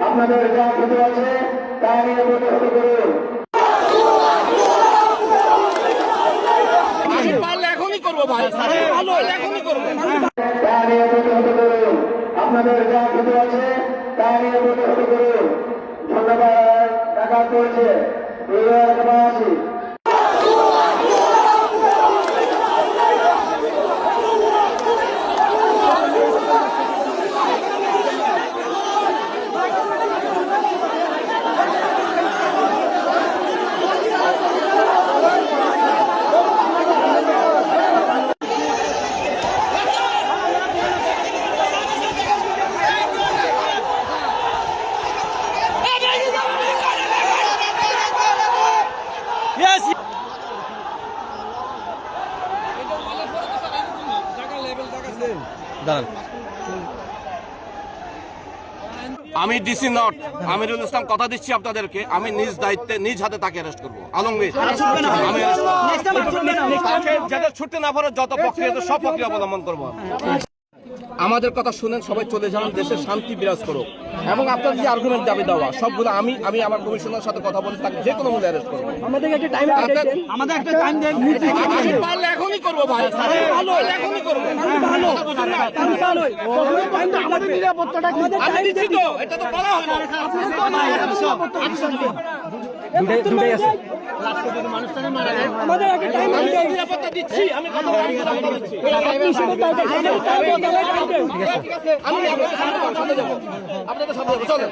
আপনাদের যা ক্ষতি আছে তা নিয়ে প্রতিহত করুন। এখনই করবো ভাই, এখনই করবো। তা নিয়ে প্রতিহত করুন। আপনাদের যা ক্ষতি আছে তা নিয়ে প্রতিহত করুন। ধন্যবাদ। টাকা করেছে 2082। আমি ডিসি নট আমিরুল ইসলাম কথা দিচ্ছি আপনাদেরকে, আমি নিজ দায়িত্বে নিজ হাতে তাকে অ্যারেস্ট করবো। আলমগীর আমি অ্যারেস্ট করবো। যাদের ছুটতে না পারে যত প্রক্রিয়া সব প্রক্রিয়া অবলম্বন করবো। আমাদের কথা শুনেন, সবাই চলে যান, দেশে শান্তি বিরাজ করুক। এবং আপনার যে আর্গুমেন্ট দাবি দেওয়া সবগুলো আমি আমার কমিশনার সাথে কথা বলে তাকে যে কোনো মূল্যে অ্যারেস্ট করবো। আমাদের একটা টাইম দেন। আমি পারলে এখনই করবো ভাই, এখনই করবো। আমাদের নিরাপত্তাটা কি? আমি দিচ্ছি তো, এটা তো বলা হলো। দুটাই আছে। আমাদের একটা টাইম আমি নিরাপত্তা দিচ্ছি, আমি কথা বলছি। আমি আপনাদের সাথে যাবো, আপনাদের সাথে যাবো, চলো।